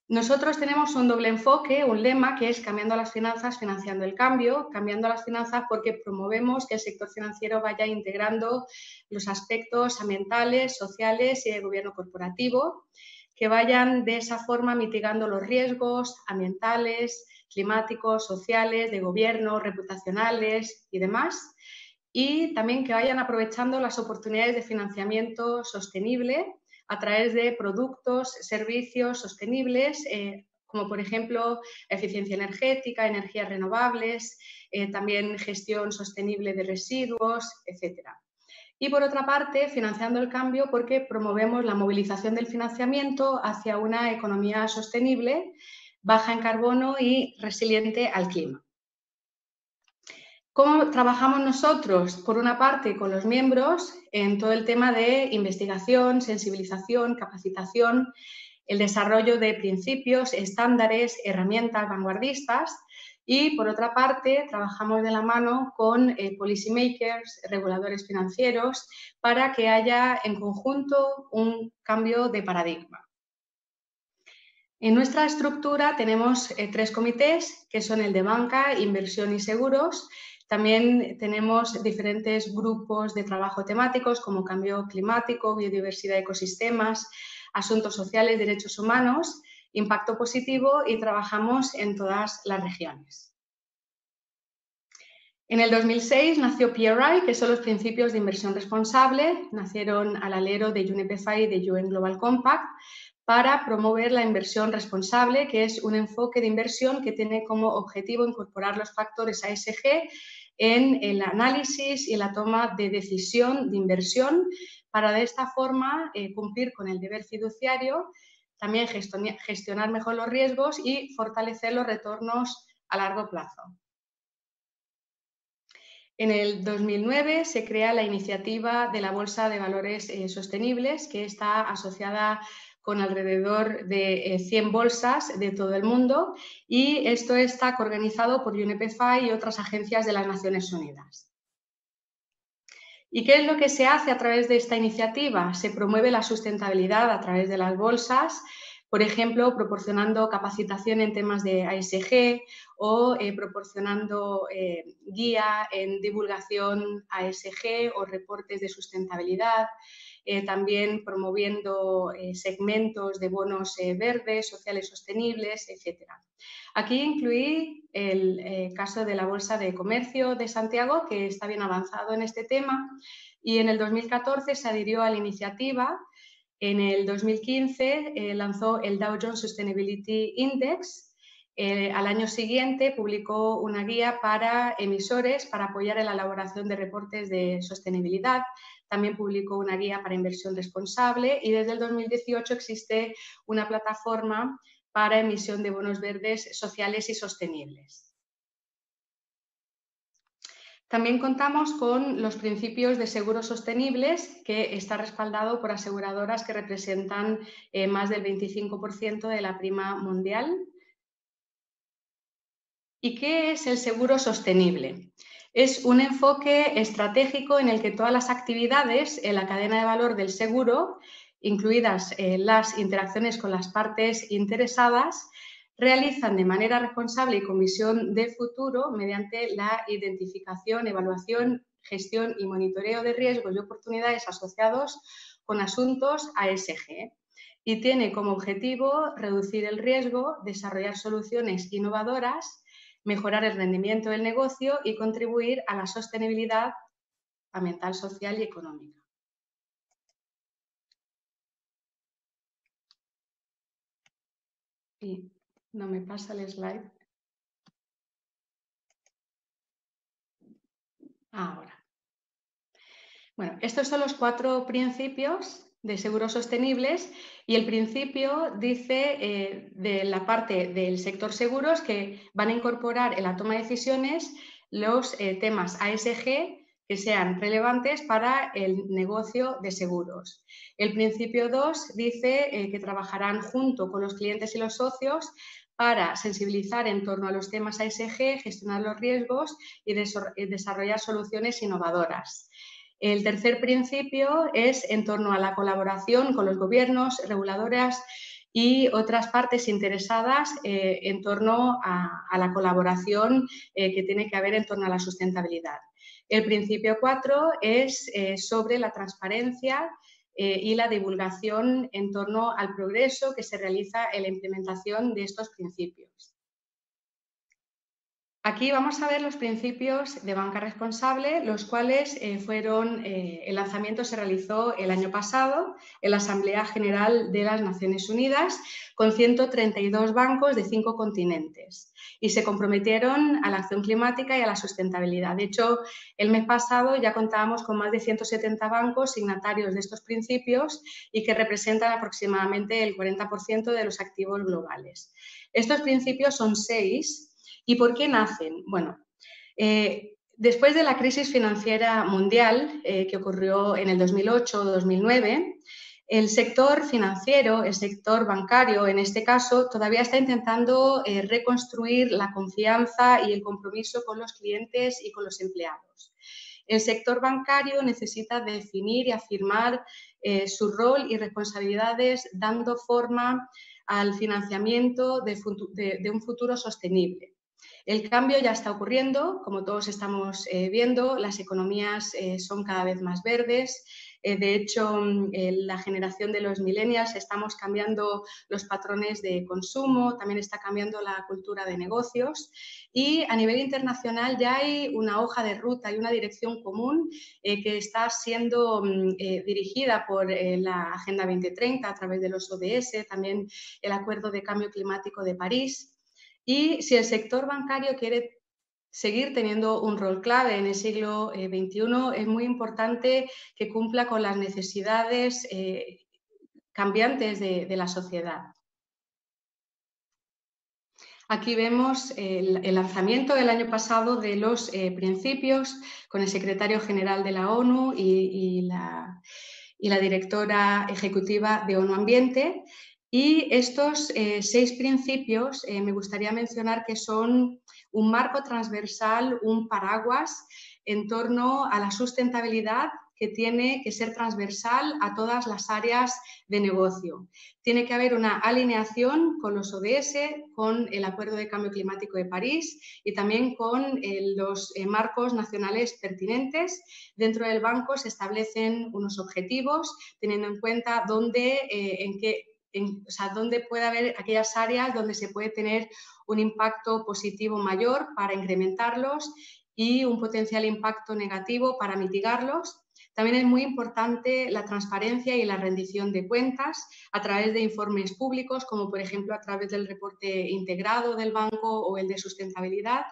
Nosotros tenemos un doble enfoque, un lema que es cambiando las finanzas, financiando el cambio. Cambiando las finanzas porque promovemos que el sector financiero vaya integrando los aspectos ambientales, sociales y de gobierno corporativo, que vayan de esa forma mitigando los riesgos ambientales, climáticos, sociales, de gobierno, reputacionales y demás. Y también que vayan aprovechando las oportunidades de financiamiento sostenible a través de productos, servicios sostenibles, como por ejemplo eficiencia energética, energías renovables, también gestión sostenible de residuos, etc. Y por otra parte, financiando el cambio porque promovemos la movilización del financiamiento hacia una economía sostenible, baja en carbono y resiliente al clima. ¿Cómo trabajamos nosotros? Por una parte, con los miembros en todo el tema de investigación, sensibilización, capacitación, el desarrollo de principios, estándares, herramientas vanguardistas, y por otra parte, trabajamos de la mano con policy makers, reguladores financieros, para que haya en conjunto un cambio de paradigma. En nuestra estructura tenemos 3 comités, que son el de banca, inversión y seguros. También tenemos diferentes grupos de trabajo temáticos como cambio climático, biodiversidad, ecosistemas, asuntos sociales, derechos humanos, impacto positivo, y trabajamos en todas las regiones. En el 2006 nació PRI, que son los principios de inversión responsable. Nacieron al alero de UNEP-FI y de UN Global Compact para promover la inversión responsable, que es un enfoque de inversión que tiene como objetivo incorporar los factores ASG en el análisis y la toma de decisión de inversión, para de esta forma cumplir con el deber fiduciario, también gestionar mejor los riesgos y fortalecer los retornos a largo plazo. En el 2009 se crea la iniciativa de la Bolsa de Valores Sostenibles, que está asociada con alrededor de 100 bolsas de todo el mundo, y esto está coorganizado por UNEP-FI y otras agencias de las Naciones Unidas. ¿Y qué es lo que se hace a través de esta iniciativa? Se promueve la sustentabilidad a través de las bolsas, por ejemplo, proporcionando capacitación en temas de ASG o proporcionando guía en divulgación ASG o reportes de sustentabilidad, también promoviendo segmentos de bonos verdes, sociales sostenibles, etc. Aquí incluí el caso de la Bolsa de Comercio de Santiago, que está bien avanzado en este tema, y en el 2014 se adhirió a la iniciativa. En el 2015 lanzó el Dow Jones Sustainability Index. Al año siguiente publicó una guía para emisores para apoyar en la elaboración de reportes de sostenibilidad. También publicó una guía para inversión responsable, y desde el 2018 existe una plataforma para emisión de bonos verdes sociales y sostenibles. También contamos con los principios de seguros sostenibles, que está respaldado por aseguradoras que representan más del 25% de la prima mundial. ¿Y qué es el seguro sostenible? Es un enfoque estratégico en el que todas las actividades en la cadena de valor del seguro, incluidas las interacciones con las partes interesadas, realizan de manera responsable y con visión de futuro mediante la identificación, evaluación, gestión y monitoreo de riesgos y oportunidades asociados con asuntos ASG. Y tiene como objetivo reducir el riesgo, desarrollar soluciones innovadoras, mejorar el rendimiento del negocio y contribuir a la sostenibilidad ambiental, social y económica. Y no me pasa el slide. Ahora. Bueno, estos son los 4 principios de seguros sostenibles y el principio dice de la parte del sector seguros que van a incorporar en la toma de decisiones los temas ASG que sean relevantes para el negocio de seguros. El principio 2 dice que trabajarán junto con los clientes y los socios para sensibilizar en torno a los temas ASG, gestionar los riesgos y desarrollar soluciones innovadoras. El tercer principio es en torno a la colaboración con los gobiernos, reguladoras y otras partes interesadas en torno a la colaboración que tiene que haber en torno a la sustentabilidad. El principio 4 es sobre la transparencia y la divulgación en torno al progreso que se realiza en la implementación de estos principios. Aquí vamos a ver los principios de banca responsable, los cuales el lanzamiento se realizó el año pasado en la Asamblea General de las Naciones Unidas con 132 bancos de 5 continentes y se comprometieron a la acción climática y a la sustentabilidad. De hecho, el mes pasado ya contábamos con más de 170 bancos signatarios de estos principios y que representan aproximadamente el 40% de los activos globales. Estos principios son 6. ¿Y por qué nacen? Bueno, después de la crisis financiera mundial que ocurrió en el 2008-2009, el sector financiero, el sector bancario, en este caso, todavía está intentando reconstruir la confianza y el compromiso con los clientes y con los empleados. El sector bancario necesita definir y afirmar su rol y responsabilidades, dando forma al financiamiento de un futuro sostenible. El cambio ya está ocurriendo, como todos estamos viendo, las economías son cada vez más verdes. De hecho, la generación de los millennials estamos cambiando los patrones de consumo, también está cambiando la cultura de negocios y a nivel internacional ya hay una hoja de ruta y una dirección común que está siendo dirigida por la Agenda 2030 a través de los ODS, también el Acuerdo de Cambio Climático de París. Y si el sector bancario quiere seguir teniendo un rol clave en el siglo XXI, es muy importante que cumpla con las necesidades cambiantes de la sociedad. Aquí vemos el lanzamiento del año pasado de los principios con el secretario general de la ONU y la directora ejecutiva de ONU Ambiente. Y estos 6 principios me gustaría mencionar que son un marco transversal, un paraguas en torno a la sustentabilidad que tiene que ser transversal a todas las áreas de negocio. Tiene que haber una alineación con los ODS, con el Acuerdo de Cambio Climático de París y también con los marcos nacionales pertinentes. Dentro del banco se establecen unos objetivos teniendo en cuenta dónde puede haber aquellas áreas donde se puede tener un impacto positivo mayor para incrementarlos y un potencial impacto negativo para mitigarlos. También es muy importante la transparencia y la rendición de cuentas a través de informes públicos, como por ejemplo a través del reporte integrado del banco o el de sustentabilidad.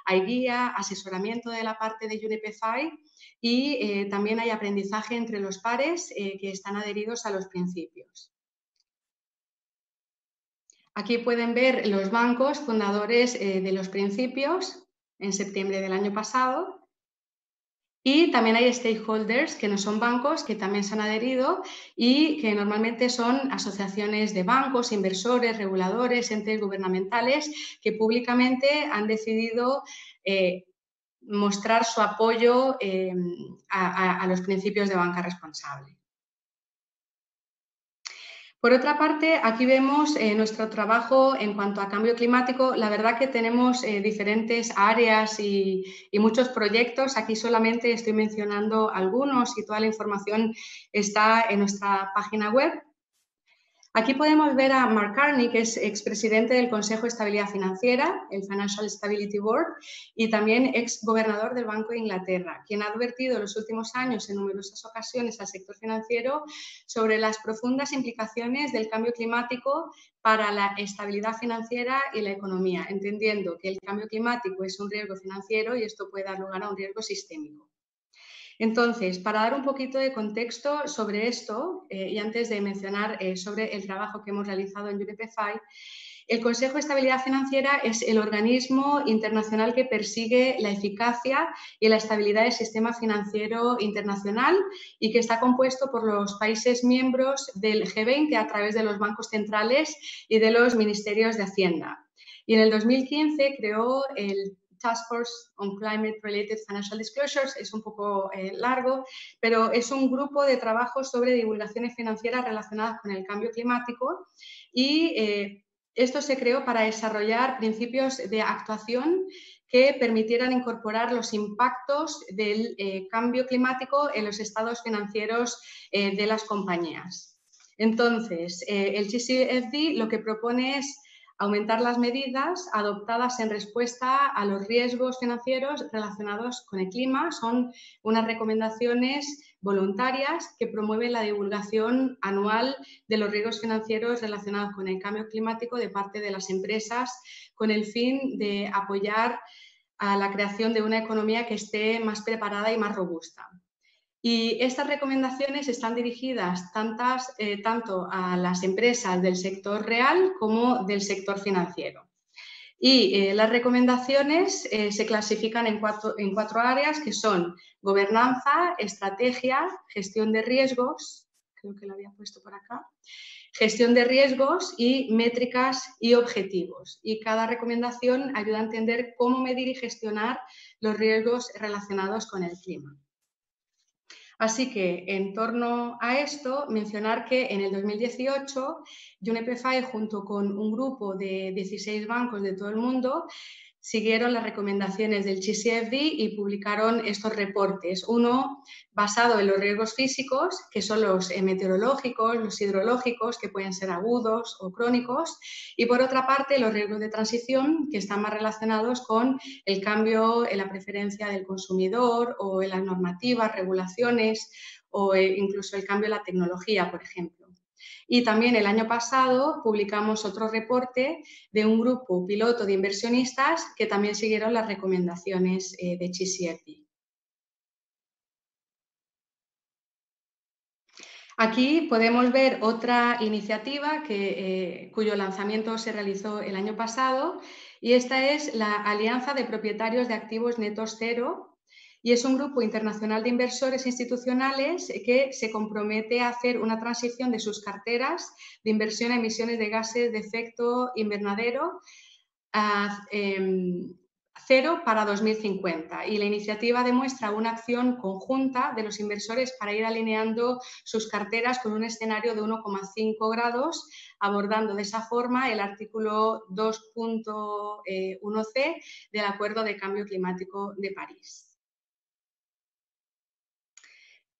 Hay guía, asesoramiento de la parte de UNEP-FI y también hay aprendizaje entre los pares que están adheridos a los principios. Aquí pueden ver los bancos fundadores de los principios en septiembre del año pasado. Y también hay stakeholders que no son bancos, que también se han adherido y que normalmente son asociaciones de bancos, inversores, reguladores, entes gubernamentales que públicamente han decidido mostrar su apoyo a los principios de banca responsable. Por otra parte, aquí vemos nuestro trabajo en cuanto a cambio climático. La verdad que tenemos diferentes áreas y muchos proyectos. Aquí solamente estoy mencionando algunos y toda la información está en nuestra página web. Aquí podemos ver a Mark Carney, que es expresidente del Consejo de Estabilidad Financiera, el Financial Stability Board, y también exgobernador del Banco de Inglaterra, quien ha advertido en los últimos años en numerosas ocasiones al sector financiero sobre las profundas implicaciones del cambio climático para la estabilidad financiera y la economía, entendiendo que el cambio climático es un riesgo financiero y esto puede dar lugar a un riesgo sistémico. Entonces, para dar un poquito de contexto sobre esto, y antes de mencionar sobre el trabajo que hemos realizado en UNEP-FI, el Consejo de Estabilidad Financiera es el organismo internacional que persigue la eficacia y la estabilidad del sistema financiero internacional y que está compuesto por los países miembros del G20 a través de los bancos centrales y de los ministerios de Hacienda. Y en el 2015 creó el Task Force on Climate Related Financial Disclosures, es un poco largo, pero es un grupo de trabajo sobre divulgaciones financieras relacionadas con el cambio climático y esto se creó para desarrollar principios de actuación que permitieran incorporar los impactos del cambio climático en los estados financieros de las compañías. Entonces, el TCFD lo que propone es aumentar las medidas adoptadas en respuesta a los riesgos financieros relacionados con el clima. Son unas recomendaciones voluntarias que promueven la divulgación anual de los riesgos financieros relacionados con el cambio climático de parte de las empresas con el fin de apoyar a la creación de una economía que esté más preparada y más robusta. Y estas recomendaciones están dirigidas tanto a las empresas del sector real como del sector financiero. Y las recomendaciones se clasifican en cuatro áreas que son gobernanza, estrategia, gestión de riesgos, creo que lo había puesto por acá, gestión de riesgos y métricas y objetivos. Y cada recomendación ayuda a entender cómo medir y gestionar los riesgos relacionados con el clima. Así que, en torno a esto, mencionar que en el 2018, UNEP-FI, junto con un grupo de 16 bancos de todo el mundo, siguieron las recomendaciones del TCFD y publicaron estos reportes. Uno basado en los riesgos físicos, que son los meteorológicos, los hidrológicos, que pueden ser agudos o crónicos, y por otra parte los riesgos de transición, que están más relacionados con el cambio en la preferencia del consumidor o en las normativas, regulaciones o incluso el cambio en la tecnología, por ejemplo. Y también el año pasado publicamos otro reporte de un grupo piloto de inversionistas que también siguieron las recomendaciones de TCFD. Aquí podemos ver otra iniciativa cuyo lanzamiento se realizó el año pasado y esta es la Alianza de Propietarios de Activos Netos Cero, y es un grupo internacional de inversores institucionales que se compromete a hacer una transición de sus carteras de inversión a emisiones de gases de efecto invernadero a cero para 2050. Y la iniciativa demuestra una acción conjunta de los inversores para ir alineando sus carteras con un escenario de 1,5 grados, abordando de esa forma el artículo 2.1c del Acuerdo de Cambio Climático de París.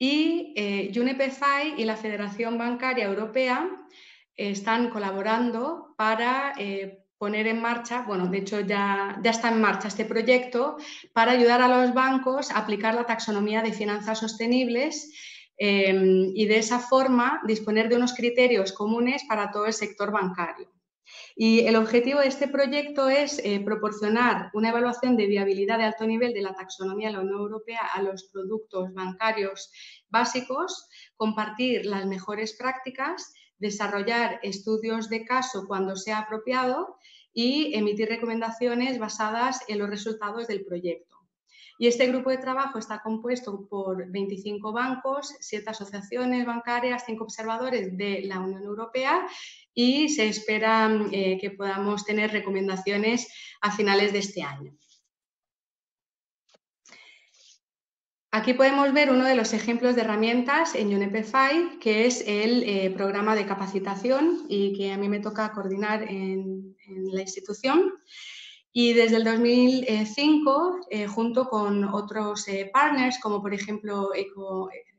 Y UNEP-FI y la Federación Bancaria Europea están colaborando para poner en marcha, bueno, de hecho ya está en marcha este proyecto para ayudar a los bancos a aplicar la taxonomía de finanzas sostenibles y de esa forma disponer de unos criterios comunes para todo el sector bancario. Y el objetivo de este proyecto es proporcionar una evaluación de viabilidad de alto nivel de la taxonomía de la Unión Europea a los productos bancarios básicos, compartir las mejores prácticas, desarrollar estudios de caso cuando sea apropiado y emitir recomendaciones basadas en los resultados del proyecto. Y este grupo de trabajo está compuesto por 25 bancos, 7 asociaciones bancarias, 5 observadores de la Unión Europea y se espera que podamos tener recomendaciones a finales de este año. Aquí podemos ver uno de los ejemplos de herramientas en UNEP-FI, que es el programa de capacitación y que a mí me toca coordinar en la institución. Y desde el 2005, junto con otros partners, como por ejemplo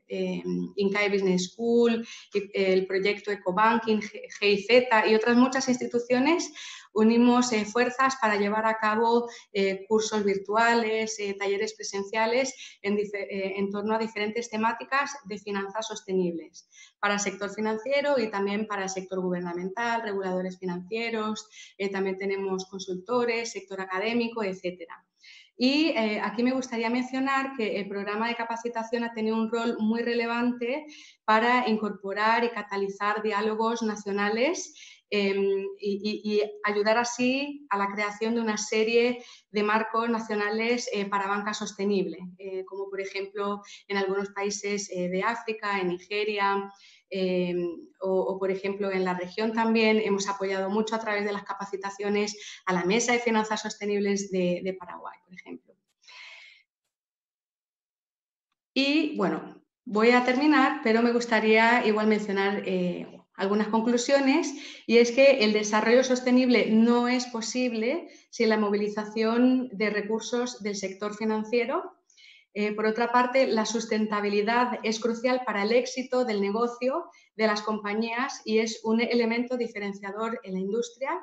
Incae Business School, el proyecto Ecobanking, GIZ y otras muchas instituciones, unimos fuerzas para llevar a cabo cursos virtuales, talleres presenciales en torno a diferentes temáticas de finanzas sostenibles para el sector financiero y también para el sector gubernamental, reguladores financieros, también tenemos consultores, sector académico, etcétera. Y aquí me gustaría mencionar que el programa de capacitación ha tenido un rol muy relevante para incorporar y catalizar diálogos nacionales y ayudar así a la creación de una serie de marcos nacionales para banca sostenible, como por ejemplo en algunos países de África, en Nigeria, o por ejemplo en la región también hemos apoyado mucho a través de las capacitaciones a la Mesa de Finanzas Sostenibles de Paraguay, por ejemplo. Y bueno, voy a terminar, pero me gustaría igual mencionar algunas conclusiones, y es que el desarrollo sostenible no es posible sin la movilización de recursos del sector financiero. Por otra parte, la sustentabilidad es crucial para el éxito del negocio de las compañías y es un elemento diferenciador en la industria.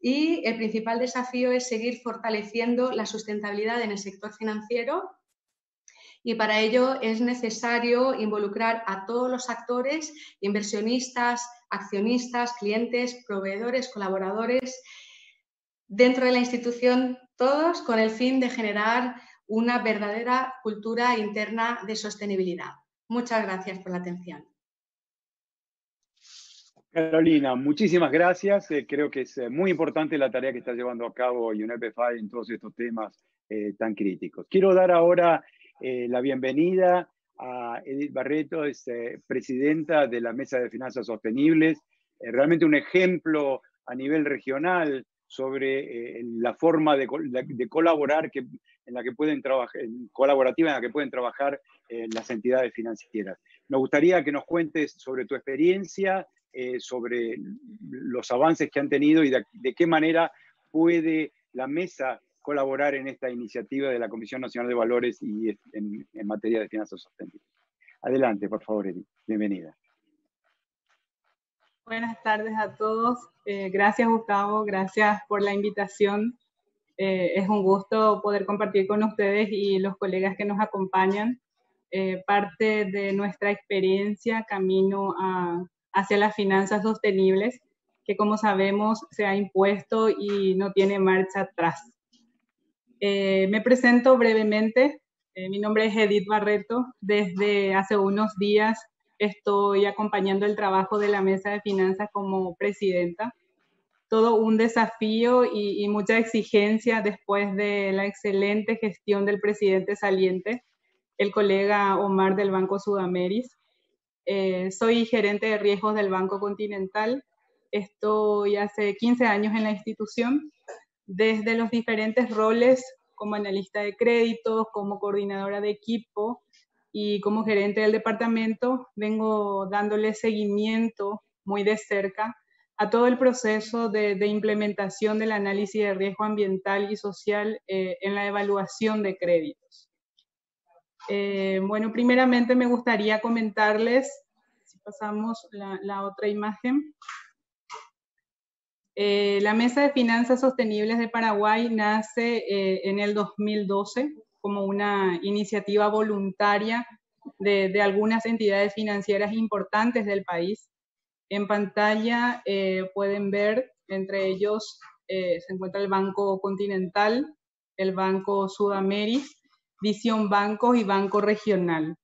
Y el principal desafío es seguir fortaleciendo la sustentabilidad en el sector financiero. Y para ello es necesario involucrar a todos los actores, inversionistas, accionistas, clientes, proveedores, colaboradores, dentro de la institución, todos con el fin de generar una verdadera cultura interna de sostenibilidad. Muchas gracias por la atención. Carolina, muchísimas gracias. Creo que es muy importante la tarea que está llevando a cabo UNEP-FI en todos estos temas tan críticos. Quiero dar ahora la bienvenida a Edith Barreto, es presidenta de la Mesa de Finanzas Sostenibles, realmente un ejemplo a nivel regional sobre la forma de colaborar en la que pueden trabajar, colaborativa en la que pueden trabajar las entidades financieras. Nos gustaría que nos cuentes sobre tu experiencia, sobre los avances que han tenido y de qué manera puede la mesa colaborar en esta iniciativa de la Comisión Nacional de Valores y en materia de finanzas sostenibles. Adelante, por favor, Edith. Bienvenida. Buenas tardes a todos. Gracias, Gustavo. Gracias por la invitación. Es un gusto poder compartir con ustedes y los colegas que nos acompañan parte de nuestra experiencia camino hacia las finanzas sostenibles, que como sabemos se ha impuesto y no tiene marcha atrás. Me presento brevemente. Mi nombre es Edith Barreto. Desde hace unos días estoy acompañando el trabajo de la Mesa de Finanzas como presidenta. Todo un desafío y mucha exigencia después de la excelente gestión del presidente saliente, el colega Omar del Banco Sudameris. Soy gerente de riesgos del Banco Continental. Estoy hace 15 años en la institución, desde los diferentes roles como analista de créditos, como coordinadora de equipo y como gerente del departamento, vengo dándole seguimiento muy de cerca a todo el proceso de implementación del análisis de riesgo ambiental y social en la evaluación de créditos. Bueno, primeramente me gustaría comentarles, si pasamos la otra imagen. La Mesa de Finanzas Sostenibles de Paraguay nace en el 2012 como una iniciativa voluntaria de algunas entidades financieras importantes del país. En pantalla pueden ver, entre ellos se encuentra el Banco Continental, el Banco Sudameris, Visión Bancos y Banco Regional.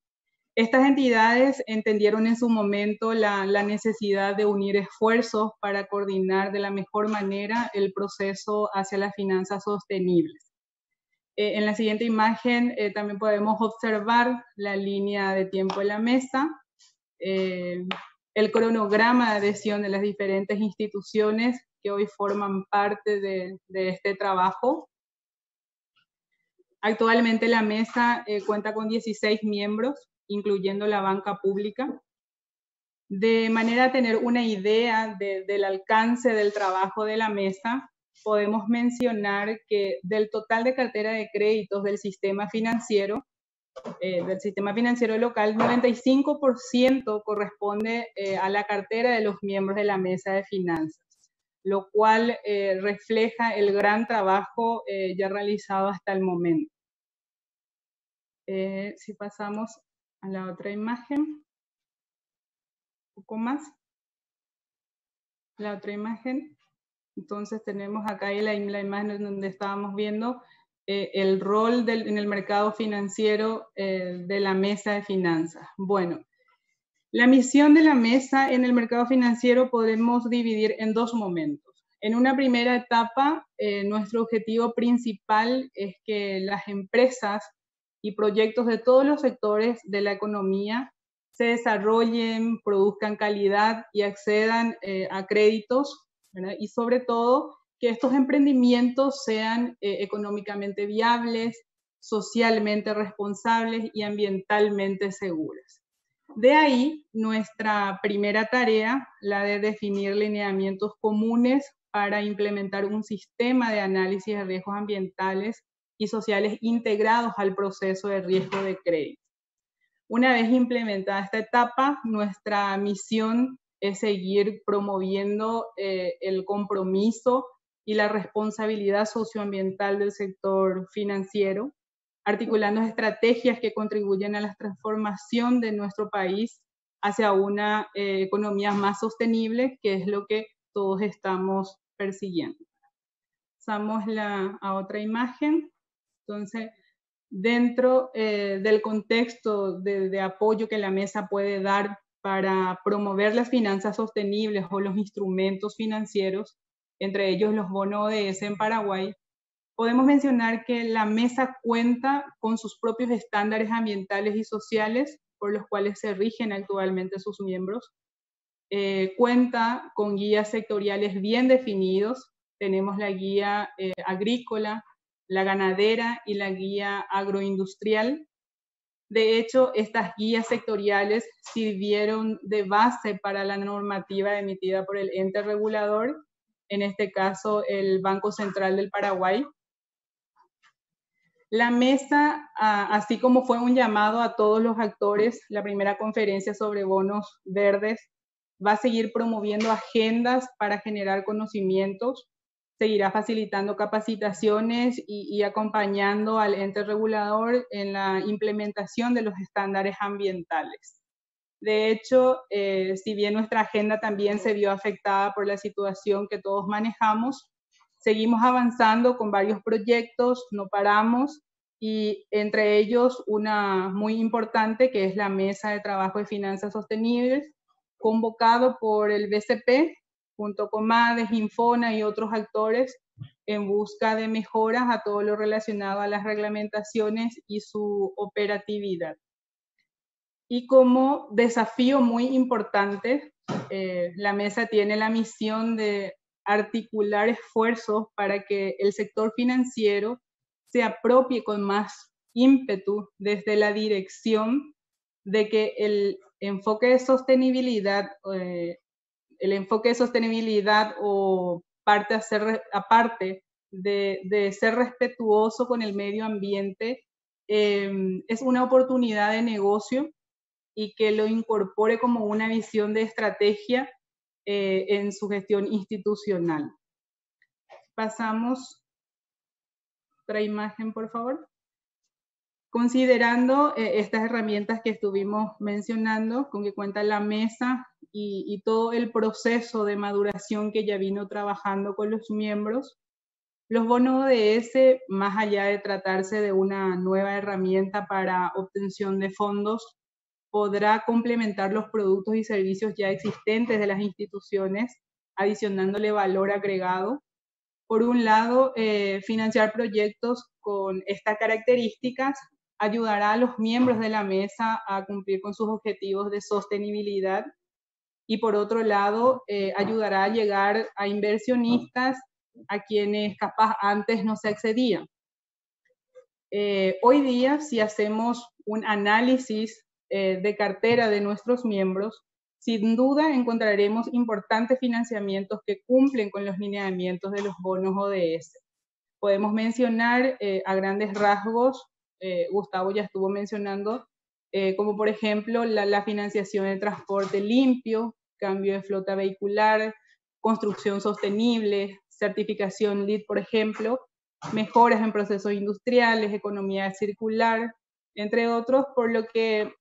Estas entidades entendieron en su momento la necesidad de unir esfuerzos para coordinar de la mejor manera el proceso hacia las finanzas sostenibles. En la siguiente imagen también podemos observar la línea de tiempo de la mesa, el cronograma de adhesión de las diferentes instituciones que hoy forman parte de este trabajo. Actualmente la mesa cuenta con 16 miembros, incluyendo la banca pública. De manera a tener una idea del alcance del trabajo de la mesa, podemos mencionar que del total de cartera de créditos del sistema financiero local, 95% corresponde a la cartera de los miembros de la mesa de finanzas, lo cual refleja el gran trabajo ya realizado hasta el momento. Si pasamos a la otra imagen, un poco más. La otra imagen. Entonces tenemos acá la imagen donde estábamos viendo el rol en el mercado financiero de la mesa de finanzas. Bueno, la misión de la mesa en el mercado financiero podemos dividir en dos momentos. En una primera etapa, nuestro objetivo principal es que las empresas y proyectos de todos los sectores de la economía se desarrollen, produzcan calidad y accedan a créditos, ¿verdad? Y sobre todo que estos emprendimientos sean económicamente viables, socialmente responsables y ambientalmente seguros. De ahí nuestra primera tarea, la de definir lineamientos comunes para implementar un sistema de análisis de riesgos ambientales y sociales integrados al proceso de riesgo de crédito. Una vez implementada esta etapa, nuestra misión es seguir promoviendo el compromiso y la responsabilidad socioambiental del sector financiero, articulando estrategias que contribuyen a la transformación de nuestro país hacia una economía más sostenible, que es lo que todos estamos persiguiendo. Pasamos a otra imagen. Entonces, dentro del contexto de apoyo que la mesa puede dar para promover las finanzas sostenibles o los instrumentos financieros, entre ellos los bonos ODS en Paraguay, podemos mencionar que la mesa cuenta con sus propios estándares ambientales y sociales por los cuales se rigen actualmente sus miembros. Cuenta con guías sectoriales bien definidos. Tenemos la guía agrícola, la ganadera y la guía agroindustrial. De hecho, estas guías sectoriales sirvieron de base para la normativa emitida por el ente regulador, en este caso el Banco Central del Paraguay. La mesa, así como fue un llamado a todos los actores, la primera conferencia sobre bonos verdes, va a seguir promoviendo agendas para generar conocimientos, seguirá facilitando capacitaciones y acompañando al ente regulador en la implementación de los estándares ambientales. De hecho, si bien nuestra agenda también se vio afectada por la situación que todos manejamos, seguimos avanzando con varios proyectos, no paramos, y entre ellos una muy importante que es la Mesa de Trabajo de Finanzas Sostenibles, convocado por el BCP, junto con MADES, Infona y otros actores, en busca de mejoras a todo lo relacionado a las reglamentaciones y su operatividad. Y como desafío muy importante, la mesa tiene la misión de articular esfuerzos para que el sector financiero se apropie con más ímpetu desde la dirección de que el enfoque de sostenibilidad o aparte de ser respetuoso con el medio ambiente, es una oportunidad de negocio y que lo incorpore como una visión de estrategia en su gestión institucional. Pasamos otra imagen, por favor. Considerando estas herramientas que estuvimos mencionando, con que cuenta la mesa y todo el proceso de maduración que ya vino trabajando con los miembros, los bonos ODS, más allá de tratarse de una nueva herramienta para obtención de fondos, podrá complementar los productos y servicios ya existentes de las instituciones, adicionándole valor agregado. Por un lado, financiar proyectos con estas características ayudará a los miembros de la mesa a cumplir con sus objetivos de sostenibilidad y por otro lado, ayudará a llegar a inversionistas a quienes capaz antes no se accedían. Hoy día, si hacemos un análisis de cartera de nuestros miembros, sin duda encontraremos importantes financiamientos que cumplen con los lineamientos de los bonos ODS. Podemos mencionar a grandes rasgos, Gustavo ya estuvo mencionando, como por ejemplo la financiación de transporte limpio, cambio de flota vehicular, construcción sostenible, certificación LEED, por ejemplo, mejoras en procesos industriales, economía circular, entre otros, por lo que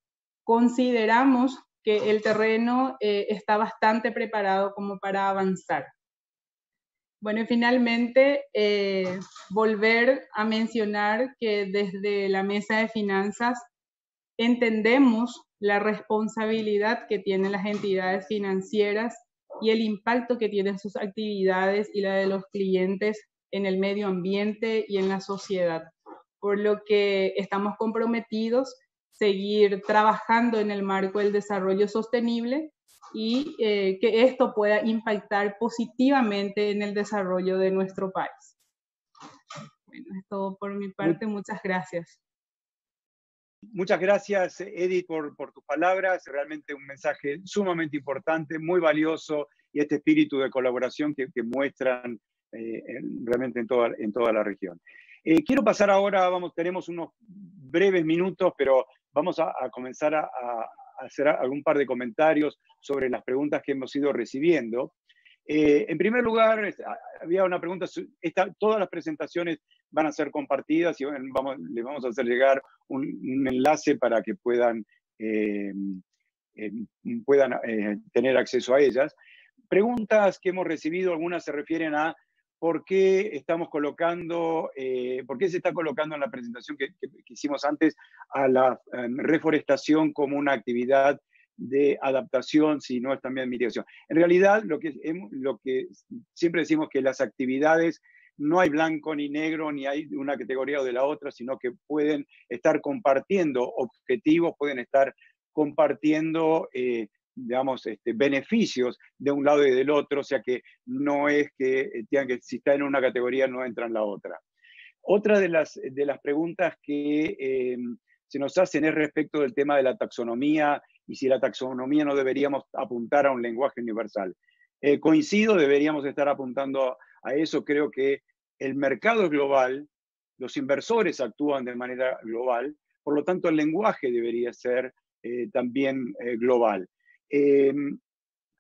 consideramos que el terreno está bastante preparado como para avanzar. Bueno, y finalmente, volver a mencionar que desde la Mesa de Finanzas entendemos la responsabilidad que tienen las entidades financieras y el impacto que tienen sus actividades y la de los clientes en el medio ambiente y en la sociedad, por lo que estamos comprometidos a seguir trabajando en el marco del desarrollo sostenible y que esto pueda impactar positivamente en el desarrollo de nuestro país. Bueno, es todo por mi parte. Muchas gracias. Muchas gracias, Edith, por tus palabras. Realmente un mensaje sumamente importante, muy valioso, y este espíritu de colaboración que muestran realmente en toda la región. Quiero pasar ahora, tenemos unos breves minutos, pero vamos a comenzar a hacer algún par de comentarios sobre las preguntas que hemos ido recibiendo. En primer lugar, había una pregunta, todas las presentaciones van a ser compartidas y le vamos a hacer llegar un enlace para que puedan tener acceso a ellas. Preguntas que hemos recibido, algunas se refieren a por qué estamos colocando, por qué se está colocando en la presentación que hicimos antes a la reforestación como una actividad de adaptación, si no es también mitigación. En realidad, lo que siempre decimos que las actividades no hay blanco ni negro, ni hay una categoría o de la otra, sino que pueden estar compartiendo objetivos, pueden estar compartiendo, digamos, beneficios de un lado y del otro, o sea que no es que tengan que, si está en una categoría, no entra en la otra. Otra de las preguntas que se nos hacen es respecto del tema de la taxonomía y si la taxonomía no deberíamos apuntar a un lenguaje universal. Coincido, deberíamos estar apuntando a eso. Creo que el mercado es global, los inversores actúan de manera global, por lo tanto el lenguaje debería ser también global. ¿Qué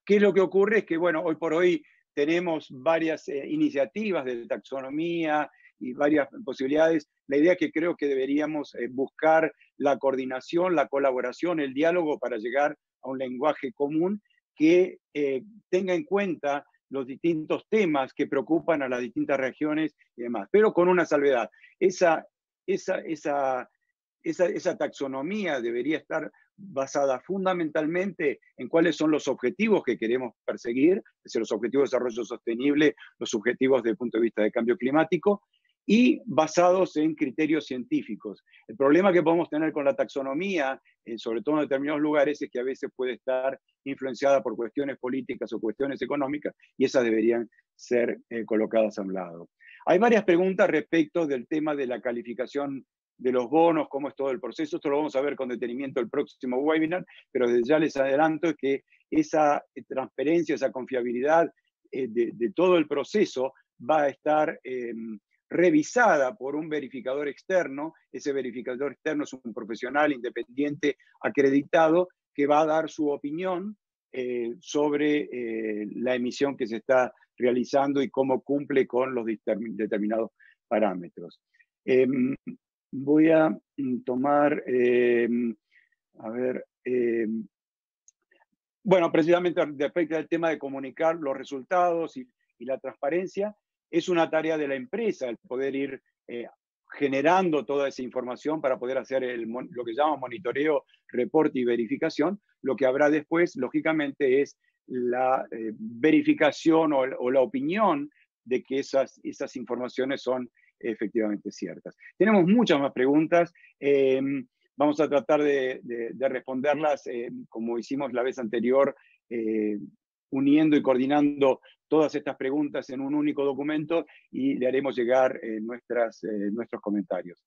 es lo que ocurre? Es que, bueno, hoy por hoy tenemos varias iniciativas de taxonomía y varias posibilidades. La idea es que creo que deberíamos buscar la coordinación, la colaboración, el diálogo para llegar a un lenguaje común que tenga en cuenta los distintos temas que preocupan a las distintas regiones y demás, pero con una salvedad. Esa taxonomía debería estar basada fundamentalmente en cuáles son los objetivos que queremos perseguir, es decir, los objetivos de desarrollo sostenible, los objetivos desde el punto de vista del cambio climático, y basados en criterios científicos. El problema que podemos tener con la taxonomía, sobre todo en determinados lugares, es que a veces puede estar influenciada por cuestiones políticas o cuestiones económicas, y esas deberían ser colocadas a un lado. Hay varias preguntas respecto del tema de la calificación de los bonos, cómo es todo el proceso. Esto lo vamos a ver con detenimiento el próximo webinar, pero desde ya les adelanto que esa transparencia, esa confiabilidad de todo el proceso va a estar revisada por un verificador externo. Ese verificador externo es un profesional independiente acreditado que va a dar su opinión sobre la emisión que se está realizando y cómo cumple con los determinados parámetros. Voy a tomar, bueno, precisamente respecto al tema de comunicar los resultados y la transparencia, es una tarea de la empresa el poder ir generando toda esa información para poder hacer lo que llama monitoreo, reporte y verificación. Lo que habrá después, lógicamente, es la verificación o la opinión de que esas informaciones son efectivamente ciertas. Tenemos muchas más preguntas. Vamos a tratar de responderlas como hicimos la vez anterior, uniendo y coordinando todas estas preguntas en un único documento y le haremos llegar nuestros comentarios.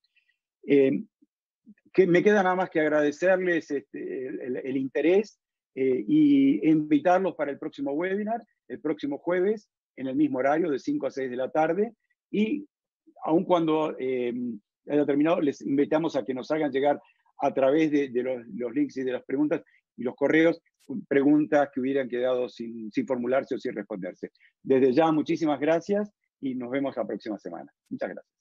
Me queda nada más que agradecerles el interés y invitarlos para el próximo webinar, el próximo jueves, en el mismo horario, de 5 a 6 de la tarde. Y aun cuando haya terminado, les invitamos a que nos hagan llegar a través de los links y de las preguntas y los correos, preguntas que hubieran quedado sin formularse o sin responderse. Desde ya, muchísimas gracias y nos vemos la próxima semana. Muchas gracias.